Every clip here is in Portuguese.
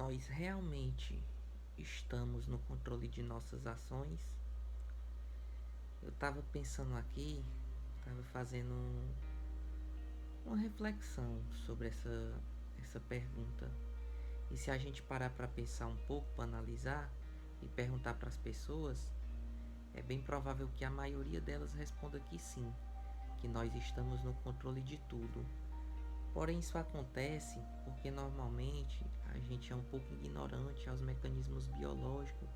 nós realmente estamos no controle de nossas ações? Eu estava pensando aqui, estava fazendo uma reflexão sobre essa pergunta. E se a gente parar para pensar um pouco, para analisar e perguntar para as pessoas, é bem provável que a maioria delas responda que sim, que nós estamos no controle de tudo. Porém, isso acontece porque normalmente a gente é um pouco ignorante aos mecanismos biológicos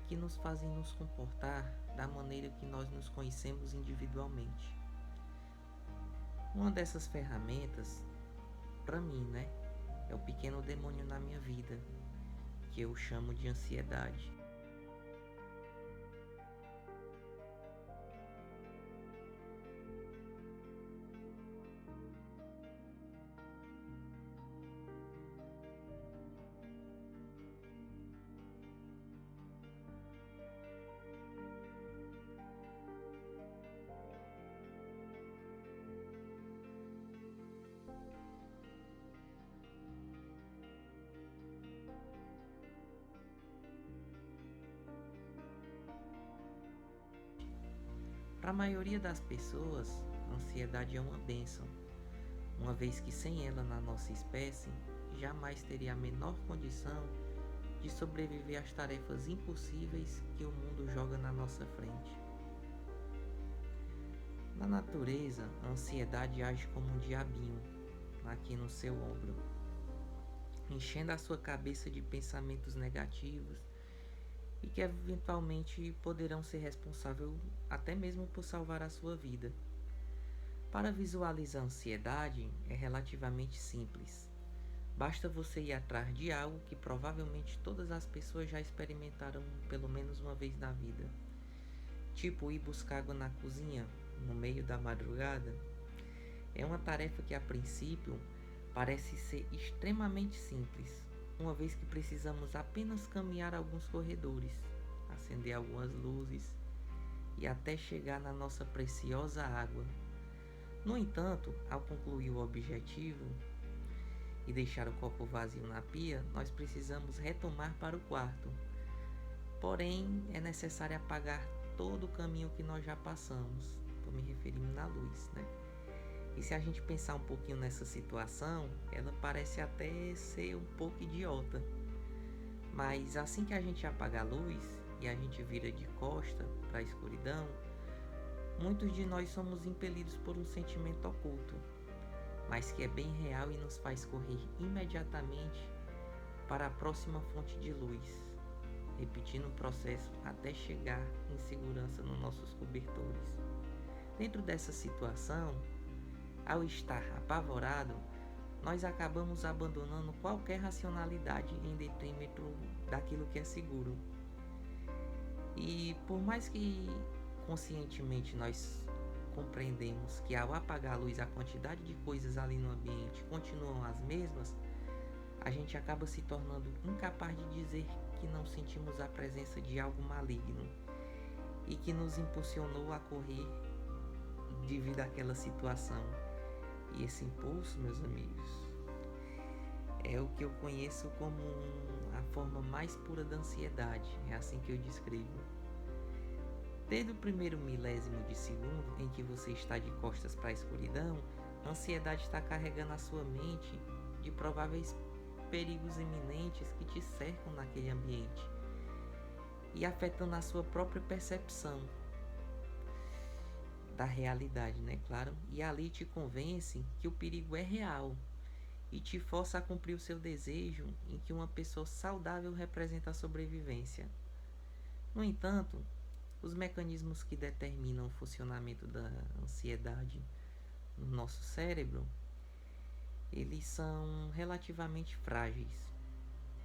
que nos fazem nos comportar da maneira que nós nos conhecemos individualmente. Uma dessas ferramentas, para mim, é o pequeno demônio na minha vida, que eu chamo de ansiedade. Para a maioria das pessoas, a ansiedade é uma bênção, uma vez que sem ela na nossa espécie, jamais teria a menor condição de sobreviver às tarefas impossíveis que o mundo joga na nossa frente. Na natureza, a ansiedade age como um diabinho aqui no seu ombro, enchendo a sua cabeça de pensamentos negativos e que eventualmente poderão ser responsáveis até mesmo por salvar a sua vida. Para visualizar a ansiedade é relativamente simples. Basta você ir atrás de algo que provavelmente todas as pessoas já experimentaram pelo menos uma vez na vida. Tipo ir buscar água na cozinha no meio da madrugada. É uma tarefa que a princípio parece ser extremamente simples, uma vez que precisamos apenas caminhar alguns corredores, acender algumas luzes e até chegar na nossa preciosa água. No entanto, ao concluir o objetivo e deixar o copo vazio na pia, nós precisamos retomar para o quarto. Porém, é necessário apagar todo o caminho que nós já passamos. Estou me referindo na luz, E se a gente pensar um pouquinho nessa situação, ela parece até ser um pouco idiota. Mas assim que a gente apaga a luz e a gente vira de costa para a escuridão, muitos de nós somos impelidos por um sentimento oculto, mas que é bem real e nos faz correr imediatamente para a próxima fonte de luz, repetindo o processo até chegar em segurança nos nossos cobertores. Dentro dessa situação, ao estar apavorado, nós acabamos abandonando qualquer racionalidade em detrimento daquilo que é seguro. E por mais que conscientemente nós compreendemos que ao apagar a luz a quantidade de coisas ali no ambiente continuam as mesmas, a gente acaba se tornando incapaz de dizer que não sentimos a presença de algo maligno e que nos impulsionou a correr devido àquela situação. E esse impulso, meus amigos, é o que eu conheço como a forma mais pura da ansiedade. É assim que eu descrevo. Desde o primeiro milésimo de segundo em que você está de costas para a escuridão, a ansiedade está carregando a sua mente de prováveis perigos iminentes que te cercam naquele ambiente e afetando a sua própria percepção da realidade, claro? E ali te convence que o perigo é real e te força a cumprir o seu desejo em que uma pessoa saudável representa a sobrevivência. No entanto, os mecanismos que determinam o funcionamento da ansiedade no nosso cérebro, eles são relativamente frágeis,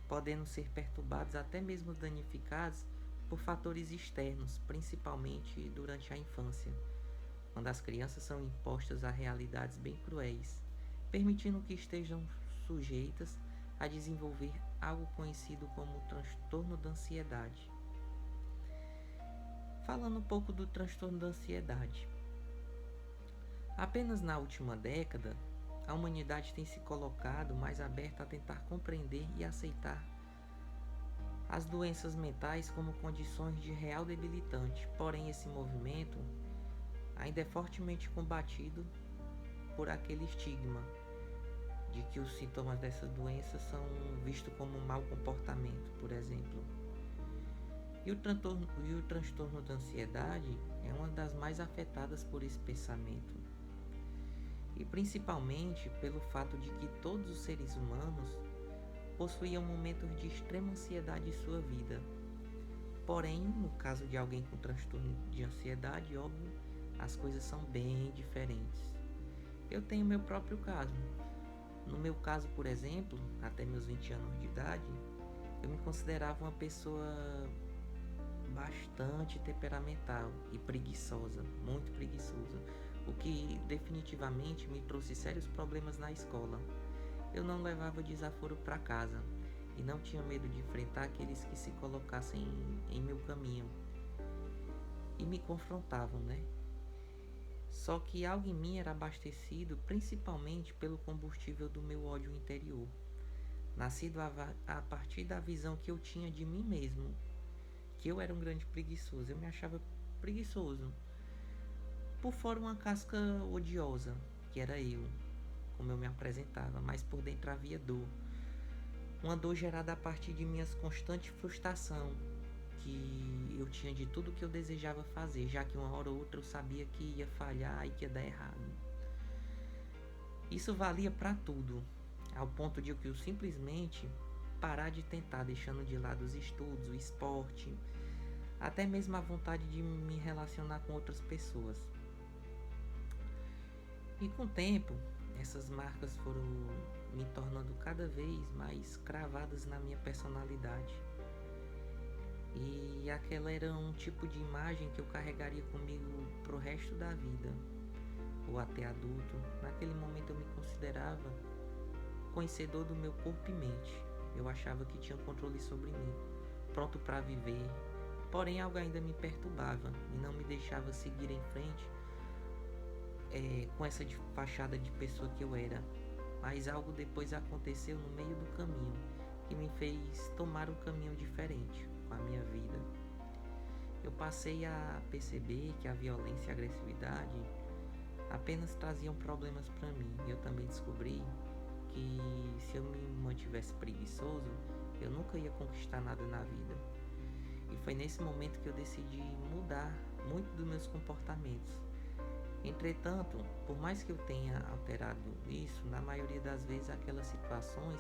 podendo ser perturbados, até mesmo danificados, por fatores externos, principalmente durante a infância, quando as crianças são impostas a realidades bem cruéis, permitindo que estejam sujeitas a desenvolver algo conhecido como transtorno da ansiedade. Falando um pouco do transtorno da ansiedade. Apenas na última década, a humanidade tem se colocado mais aberta a tentar compreender e aceitar as doenças mentais como condições de real debilitante. Porém, esse movimento ainda é fortemente combatido por aquele estigma de que os sintomas dessas doenças são vistos como um mau comportamento, por exemplo. E o transtorno da ansiedade é uma das mais afetadas por esse pensamento. E principalmente pelo fato de que todos os seres humanos possuíam momentos de extrema ansiedade em sua vida. Porém, no caso de alguém com transtorno de ansiedade, óbvio, as coisas são bem diferentes. Eu tenho meu próprio caso. No meu caso, por exemplo, até meus 20 anos de idade, eu me considerava uma pessoa bastante temperamental e preguiçosa, muito preguiçosa, o que definitivamente me trouxe sérios problemas na escola. Eu não levava desaforo para casa e não tinha medo de enfrentar aqueles que se colocassem em meu caminho e me confrontavam, né? Só que algo em mim era abastecido principalmente pelo combustível do meu ódio interior, nascido a partir da visão que eu tinha de mim mesmo, que eu era um grande preguiçoso. Eu me achava preguiçoso, por fora uma casca odiosa, que era eu, como eu me apresentava, mas por dentro havia dor. Uma dor gerada a partir de minhas constantes frustração, que eu tinha de tudo que eu desejava fazer, já que uma hora ou outra eu sabia que ia falhar e que ia dar errado. Isso valia para tudo, ao ponto de eu simplesmente parar de tentar, deixando de lado os estudos, o esporte, até mesmo a vontade de me relacionar com outras pessoas. E com o tempo, essas marcas foram me tornando cada vez mais cravadas na minha personalidade. E aquela era um tipo de imagem que eu carregaria comigo pro resto da vida, ou até adulto. Naquele momento eu me considerava conhecedor do meu corpo e mente. Eu achava que tinha controle sobre mim, pronto para viver. Porém, algo ainda me perturbava e não me deixava seguir em frente com essa fachada de pessoa que eu era. Mas algo depois aconteceu no meio do caminho que me fez tomar um caminho diferente com a minha vida. Eu passei a perceber que a violência e a agressividade apenas traziam problemas para mim. Eu também descobri que se eu me mantivesse preguiçoso, eu nunca ia conquistar nada na vida. E foi nesse momento que eu decidi mudar muito dos meus comportamentos. Entretanto, por mais que eu tenha alterado isso, na maioria das vezes aquelas situações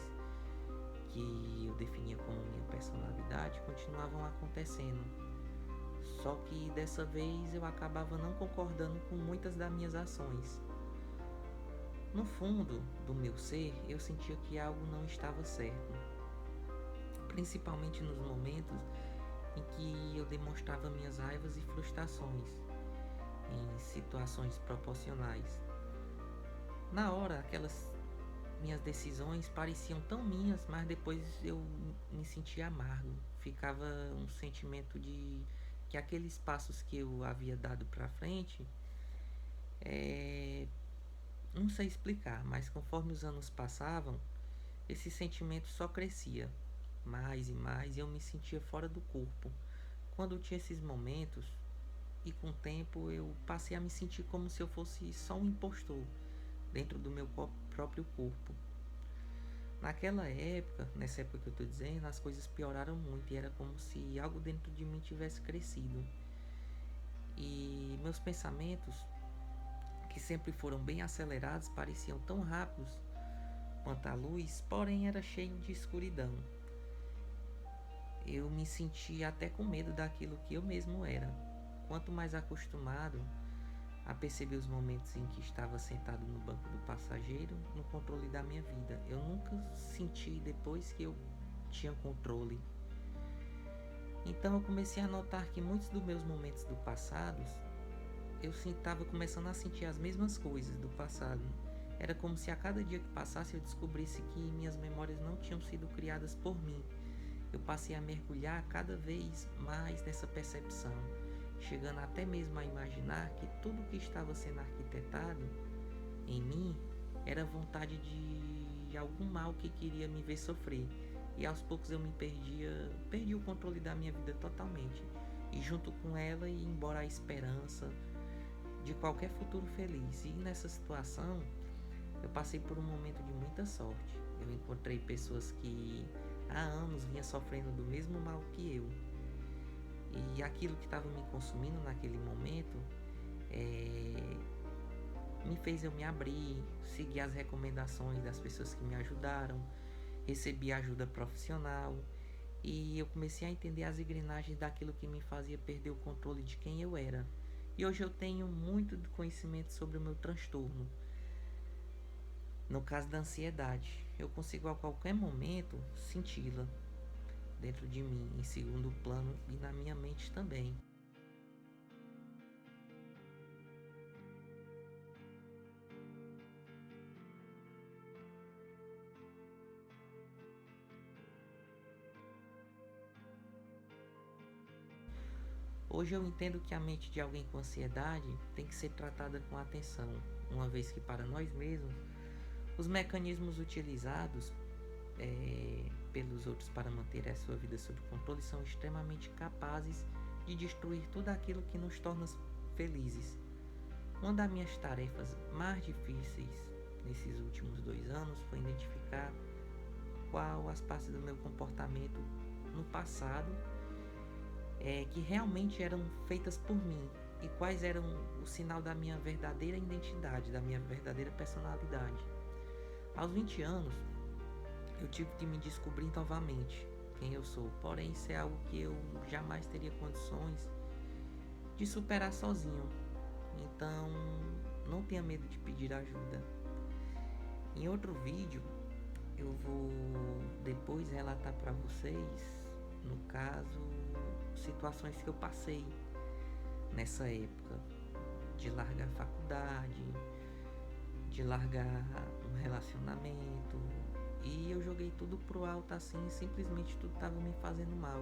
que eu definia como minha personalidade continuavam acontecendo. Só que dessa vez eu acabava não concordando com muitas das minhas ações. No fundo do meu ser, eu sentia que algo não estava certo, principalmente nos momentos em que eu demonstrava minhas raivas e frustrações em situações proporcionais. Na hora, aquelas minhas decisões pareciam tão minhas, mas depois eu me sentia amargo. Ficava um sentimento de que aqueles passos que eu havia dado para frente, não sei explicar, mas conforme os anos passavam, esse sentimento só crescia mais e mais e eu me sentia fora do corpo. Quando eu tinha esses momentos, e com o tempo eu passei a me sentir como se eu fosse só um impostor dentro do meu próprio corpo. Naquela época, nessa época que eu estou dizendo, as coisas pioraram muito e era como se algo dentro de mim tivesse crescido. E meus pensamentos, que sempre foram bem acelerados, pareciam tão rápidos quanto a luz, porém era cheio de escuridão. Eu me sentia até com medo daquilo que eu mesmo era. Quanto mais acostumado a perceber os momentos em que estava sentado no banco do passageiro, no controle da minha vida. Eu nunca senti depois que eu tinha controle. Então eu comecei a notar que muitos dos meus momentos do passado, eu estava começando a sentir as mesmas coisas do passado. Era como se a cada dia que passasse eu descobrisse que minhas memórias não tinham sido criadas por mim. Eu passei a mergulhar cada vez mais nessa percepção, chegando até mesmo a imaginar que tudo que estava sendo arquitetado em mim era vontade de algum mal que queria me ver sofrer. E aos poucos eu perdi o controle da minha vida totalmente. E junto com ela ia embora a esperança de qualquer futuro feliz. E nessa situação, eu passei por um momento de muita sorte. Eu encontrei pessoas que há anos vinham sofrendo do mesmo mal que eu. E aquilo que estava me consumindo naquele momento me fez eu me abrir, seguir as recomendações das pessoas que me ajudaram, recebi ajuda profissional e eu comecei a entender as engrenagens daquilo que me fazia perder o controle de quem eu era. E hoje eu tenho muito conhecimento sobre o meu transtorno. No caso da ansiedade, eu consigo a qualquer momento senti-la dentro de mim, em segundo plano e na minha mente também. Hoje eu entendo que a mente de alguém com ansiedade tem que ser tratada com atenção, uma vez que para nós mesmos, os mecanismos utilizados pelos outros para manter a sua vida sob controle são extremamente capazes de destruir tudo aquilo que nos torna felizes. Uma das minhas tarefas mais difíceis nesses últimos 2 anos foi identificar qual as partes do meu comportamento no passado que realmente eram feitas por mim e quais eram o sinal da minha verdadeira identidade, da minha verdadeira personalidade. Aos 20 anos, eu tive que me descobrir novamente quem eu sou, porém isso é algo que eu jamais teria condições de superar sozinho. Então, não tenha medo de pedir ajuda. Em outro vídeo, eu vou depois relatar para vocês, no caso, situações que eu passei nessa época de largar a faculdade, de largar um relacionamento, e eu joguei tudo pro alto assim, simplesmente tudo estava me fazendo mal.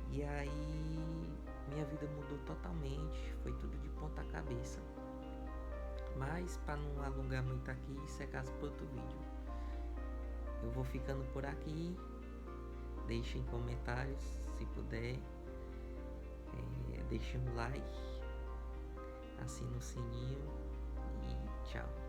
E aí minha vida mudou totalmente, foi tudo de ponta cabeça. Mas para não alongar muito aqui, isso é caso para outro vídeo. Eu vou ficando por aqui. Deixem comentários se puder. Deixem um like, assine o sininho e tchau.